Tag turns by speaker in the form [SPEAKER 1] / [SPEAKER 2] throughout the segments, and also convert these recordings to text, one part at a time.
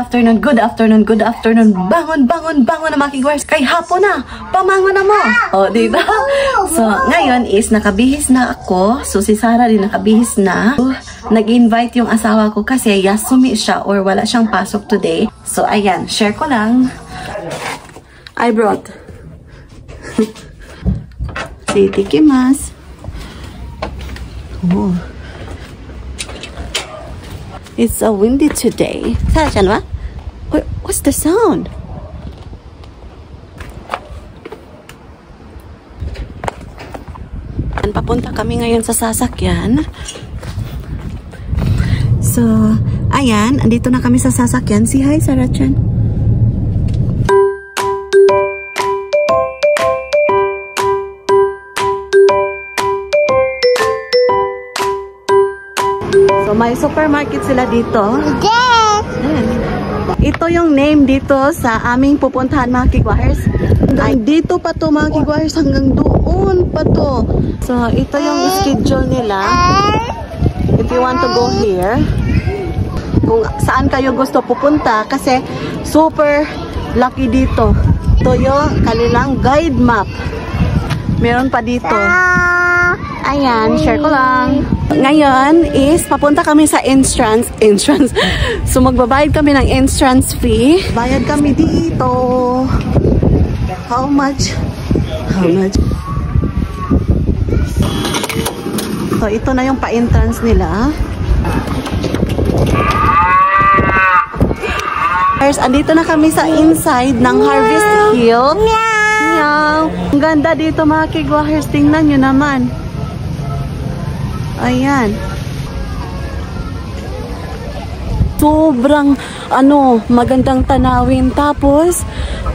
[SPEAKER 1] afternoon, good afternoon, good afternoon. Bangon, bangon, bangon na mga kigwars. Kay hapon na, pamangon na mo. O, diba? So, ngayon is nakabihis na ako. So, si Sarah din nakabihis na. Nag-invite yung asawa ko kasi yasumi siya or wala siyang pasok today. So, ayan, share ko lang. I brought Itikimasu. Oh. It's so windy today. Sarah-chan wa? What's the sound? Papunta kami ngayon sa sasakyan. So, ayan, andito na kami sa sasakyan. Say hi, Sarah-chan. So, may supermarket sila dito. Ito yung name dito sa aming pupuntahan mga kigwahers. Ay, dito pa to mga kigwahers hanggang doon pa to. So, ito yung schedule nila. If you want to go here, kung saan kayo gusto pupunta kasi super lucky dito. Ito yung kanilang guide map. Meron pa dito. Ayan, share ko lang. Ngayon is papunta kami sa entrance. So magbabayad kami ng entrance fee. Bayad kami dito. How much? So ito na yung pa-entrance nila. Andito na kami sa inside ng Harvest Hill. Meow. Ang ganda dito mga kigwahers. Tingnan nyo naman. Ayan. Sobrang magandang tanawin. Tapos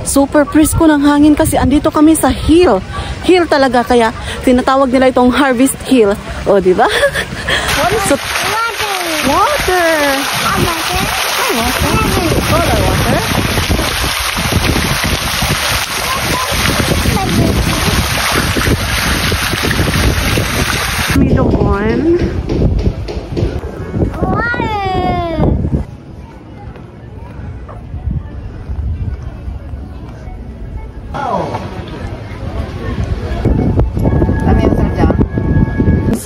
[SPEAKER 1] super presko ng hangin kasi andito kami sa hill. Hill talaga kaya tinatawag nila itong Harvest Hill. O, di ba? So, water. Water. Kami doon.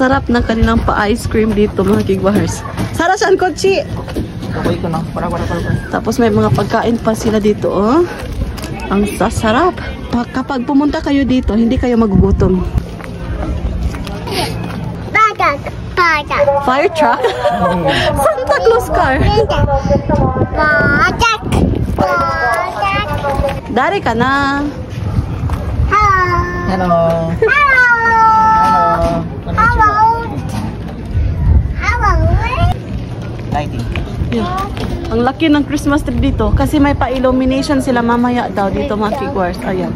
[SPEAKER 1] Sarap ng kanilang pa-ice cream dito mga kigwahers. Sarah-chan kochi! Tapos may mga pagkain pa sila dito, oh. Ang sasarap. Kapag pumunta kayo dito, hindi kayo magugutom. Fire truck? Santa Claus car. Dari ka na.
[SPEAKER 2] Hello. Lighting.
[SPEAKER 1] Yeah. Ang laki ng Christmas tree dito kasi may pa-illumination sila mamaya daw dito mga kigwars. Ayan.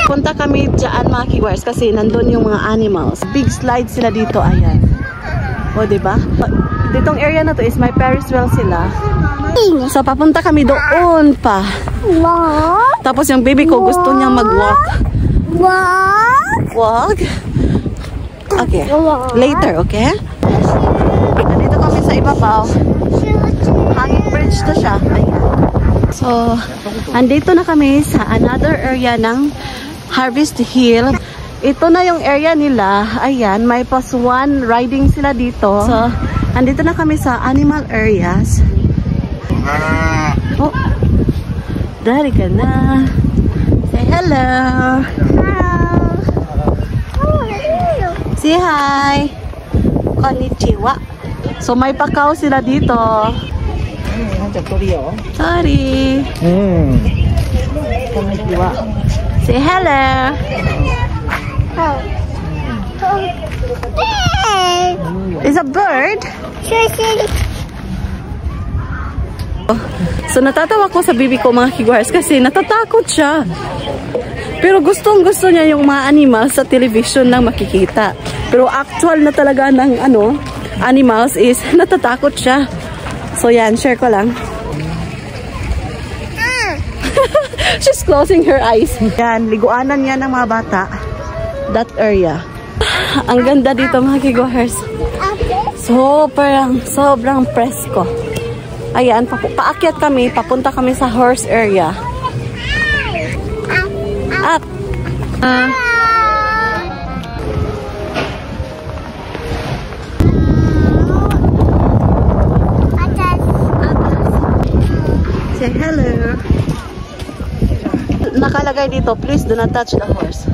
[SPEAKER 1] Punta kami dyan mga kigwars kasi nandun yung mga animals. Big slide sila dito. Ayan. O, diba? Ditong area na to is may Ferris wheel sila. So, papunta kami doon pa. Tapos yung baby ko gusto niyang mag-walk. Walk? Okay. Later, okay? Nandito kami sa ibabaw. Hanging bridge to siya. Ayan. So, andito na kami sa another area ng Harvest Hill. Ito na yung area nila. Ayan, may +1 riding sila dito. So, andito na kami sa animal areas. Oh, dari ka na. Say hello. Say hi. Konnichiwa. So, may pakaw sila dito. Sorry.
[SPEAKER 2] Konnichiwa.
[SPEAKER 1] Say hello. Is a bird? So natatawa ko sa bibi ko mga kigwars kasi natatakot siya. Pero gustong-gusto niya yung mga animals sa television na makikita. Pero actual na talaga ng animals is natatakot siya. So yan, share ko lang. She's closing her eyes. Yan, liguanan niya ng mga bata. That area. Ang ganda dito mga kigwahers. Sobrang presko. Ayan, paakyat kami, papunta kami sa horse area. Up. Say hello. Nakalagay dito, please do not touch the horse.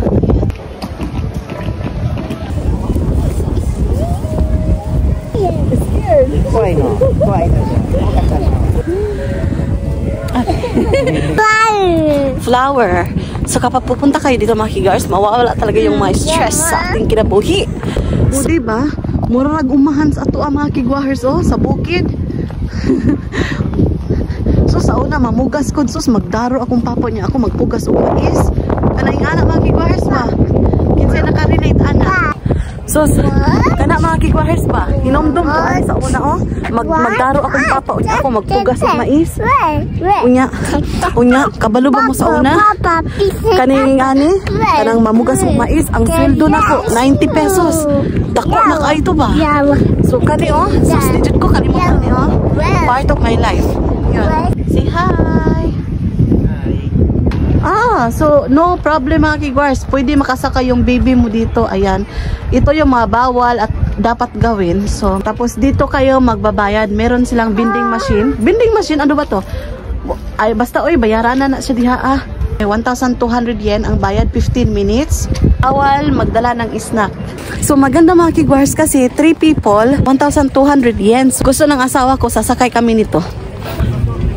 [SPEAKER 1] Scared.
[SPEAKER 2] Why not? Why not?
[SPEAKER 1] Flower. So kapag pupunta kayo dito mga kigars, mawawala talaga yung mga stress sa ating kinabuhi. O diba? Murag umahan sa ato ang mga kigwahers sa bukid. So sa una mamugas ko sus magdaro akong papa niya ako magpugas og mais. Kanay nga na mga kigwahers ba? Kinsay naka-relate ana. So kana mga kigwahers ba? Hinomdom ko ay sa una magdaro akong papa unya ako magpugas og mais. Unya kabalo ba mo sa una? Kaning ani kanang mamugas og mais ang sweldo nako 90 pesos. Dako na kay to ba? So kani sus digit ko kani mo kani part of my life. Yun. Say hi. So no problem mga kigwars. Pwede makasaka yung baby mo dito. Ayan. Ito yung mga bawal at dapat gawin. So tapos dito kayo magbabayad. Meron silang vending machine. Vending machine ano ba to? Ay basta bayaran na siya diha 1,200 yen ang bayad 15 minutes. Awal magdala ng snack. So maganda mga kigwars kasi 3 people 1,200 yen. Gusto ng asawa ko sasakay kami nito.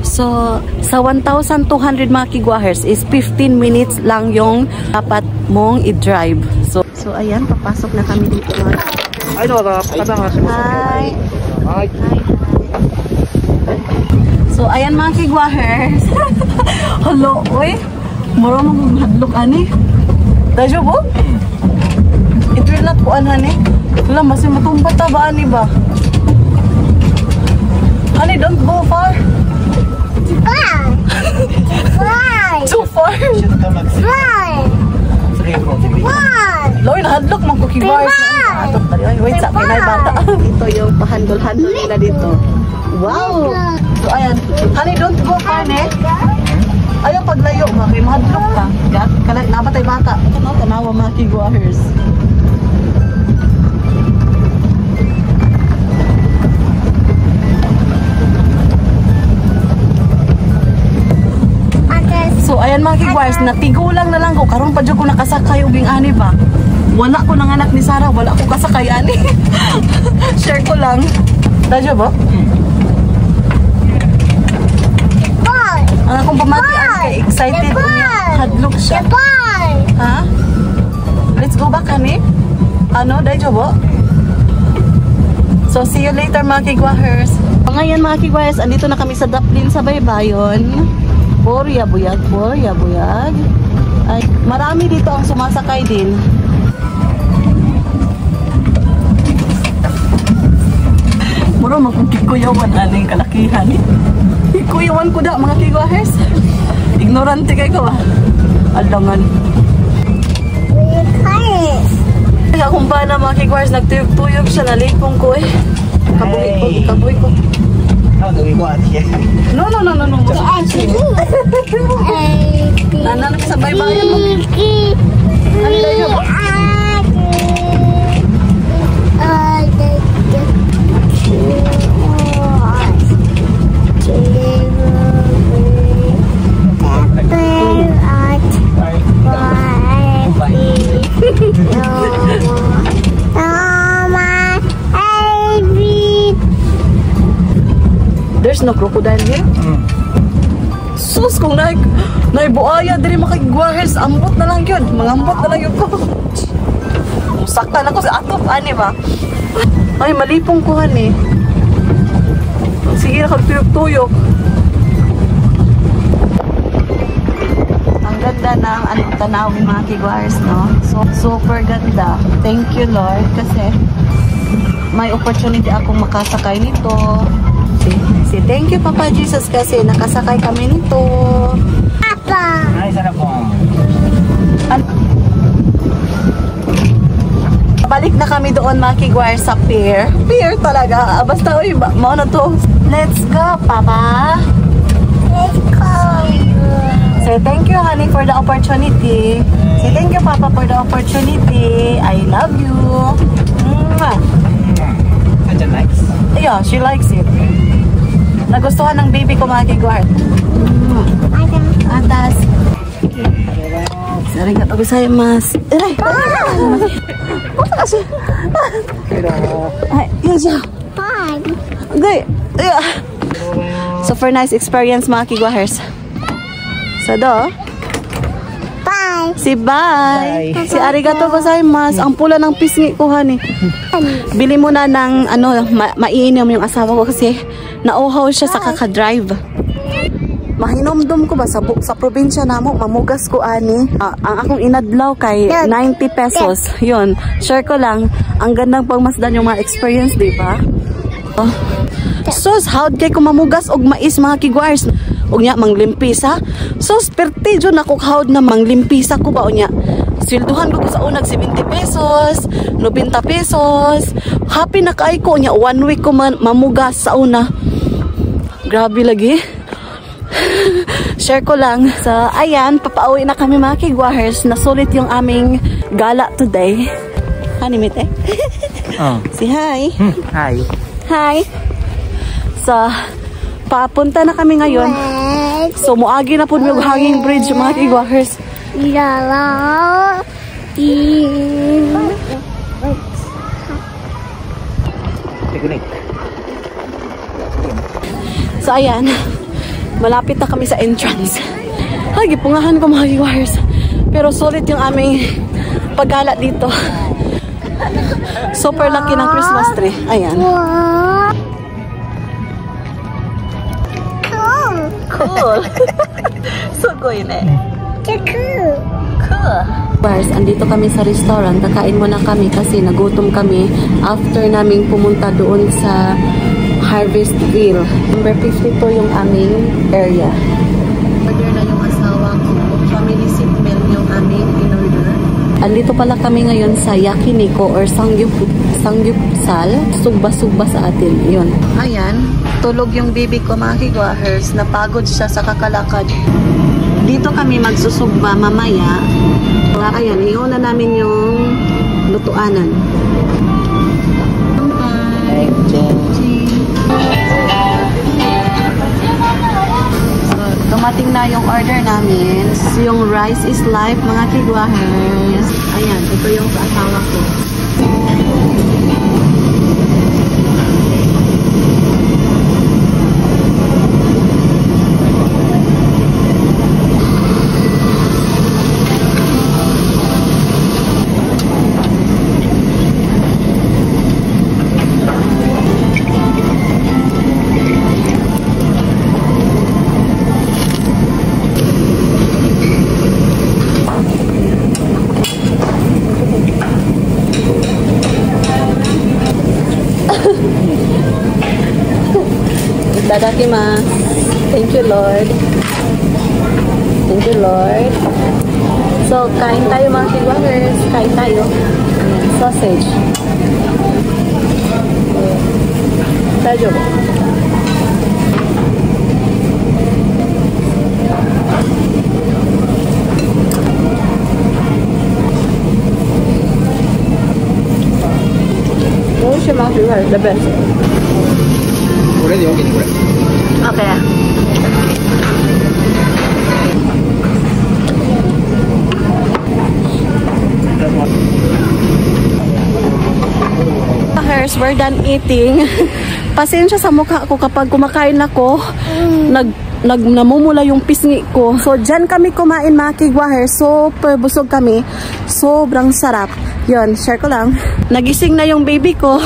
[SPEAKER 1] So, sa 1,200 mga kigwahers is 15 minutes lang yung dapat mong i-drive. So ayan, papasok na kami dito. Hi! Hi! So, ayan mga kigwahers. Hello, oy! Mura mong hadlok, ani? Dajo po? It will not po, ani? Wala, mas matumpat ba, ani ba? Ani, don't go far. Why? Too far. Why? Lord, hadlok mong cookie bars. Wait, sa pinay bata. Ito yung pahandol-handol nila dito. Wow! So, ayan. Honey, don't go far, ne? Ayaw paglayo, mga mahadlok ka. Nabatay bata. Tanawa mga kigwahers. So ayan mga kigwars, natigulang na lang ko. Karon pa dyan ko nakasakay ubing ani ba? Wala ko ng anak ni Sarah, wala ko kasakay ani. Share ko lang. Dadyo ba? Ang akong pamati ay excited. Hadlok siya. Ha? Let's go back ani. Ano? Dadyo ba? So see you later mga kigwahers. Ngayon mga kigwahers, andito na kami sa Daplin sa Baybayon. Borya buyag. Ay, marami dito ang sumasakay din. Muro magkikuyawan aning kalakihan. Ikuyawan ko da mga kigwahers. Ignorante kay ko Alangan. Kaya kung ba na mga kigwahers nagtuyog-tuyog siya nalipong ko Kabuhi ko.
[SPEAKER 2] How do we watch it?
[SPEAKER 1] No. Nananap sa baybayan mo. Ano na yun? There's no crocodile here? Sus, kung naibuaya diri makigwahers, ambot na lang yun. Mangambot na lang yun ko. Saktan ako sa atop, ani ba? Ay, malipong kuhan eh. Sige, nakagtuyok-tuyok. Ang ganda ng tanawin mga kigwahers, no? So, super ganda. Thank you, Lord, kasi may opportunity akong makasakay nito. Say thank you Papa Jesus kasi nakasakay kami nito. Papa!
[SPEAKER 2] Ay, sana po.
[SPEAKER 1] Balik na kami doon mga kigwire sa pier. Pier talaga. Basta, uy, mau na to. Let's go, Papa.
[SPEAKER 3] Let's go.
[SPEAKER 1] Say thank you, honey, for the opportunity. Say thank you, Papa, for the opportunity. I love you. Mwah.
[SPEAKER 2] Aja nice.
[SPEAKER 1] Yeah, she likes it. Nagustuhan ng baby ko mga kigwire. Atas. Arigatou gozaimasu. Aray! Ay, yun siya. Okay. Super nice experience mga kigwahers. So do.
[SPEAKER 3] Bye.
[SPEAKER 1] Si bye.
[SPEAKER 2] Bye.
[SPEAKER 1] Si arigatou gozaimasu. Ang pula ng pisngi ko, honey. Bili mo na ng maiinom yung asawa ko kasi nauhaw siya sa kakadrive. Mahinomdom ko ba sa probinsya namo mamugas ko ani. Ang akong inadlaw kay 90 pesos. Yun. Share ko lang. Ang gandang pagmasdan yung mga experience, di ba? Oh. Sus, how'd kay ko mamugas og mais mga kigwires. Og nya manglimpis ha. Sus, pertijo na ko how'd na manglimpisa ko ba o nya. Swelduhan ko sa unag 70 pesos, 90 pesos. Happy na kay ko nya 1 week ko mamugas sa una. Grabe lagi. Share ko lang. So, ayan, papauwi na kami mga kigwahers. Nasulit yung aming gala today. Honey, mite?
[SPEAKER 2] Oh.
[SPEAKER 1] Si hi.
[SPEAKER 2] Hi.
[SPEAKER 1] Hi. So, papunta na kami ngayon. So, muagi na po yung hanging bridge mga kigwahers.
[SPEAKER 3] Yellow.
[SPEAKER 2] Picnic.
[SPEAKER 1] So, ayan. Malapit na kami sa entrance. Ay, gipungahan ko mga kigwahers. Pero solid yung aming paggala dito. Super laki ng Christmas tree. Ayan.
[SPEAKER 3] Cool.
[SPEAKER 1] Cool. Sugoy na eh.
[SPEAKER 3] Cool.
[SPEAKER 1] Cool. Bars, andito kami sa restaurant. Kakain muna kami kasi nagutom kami after naming pumunta doon sa Harvestville. Number 52 yung aming area. Order na yung asawa ko. Family seat meal yung aming in-order. Andito pala kami ngayon sa Yakiniko or Sangyupsal. Sugba-sugba sa atin. Yun. Ayan. Tulog yung baby ko mga kigwahers. Napagod siya sa kakalakad. Dito kami magsusugba mamaya. Ayan. Iuna namin yung lutuanan. Dumating na yung order namin. So, yung rice is life, mga kigwahers. Ayan, ito yung sa asawa ko. Itadakimasu. Thank you, Lord. Thank you, Lord. So, kain tayo mga kigwahers. Kain tayo. Sausage. Tayo. The best. Okay. We're done eating. Pasensya sa mukha ko kapag kumakain ako, namumula yung pisngi ko. So, dyan kami kumain mga kigwaher. Super busog kami. Sobrang sarap. Yun, share ko lang. Nagising na yung baby ko.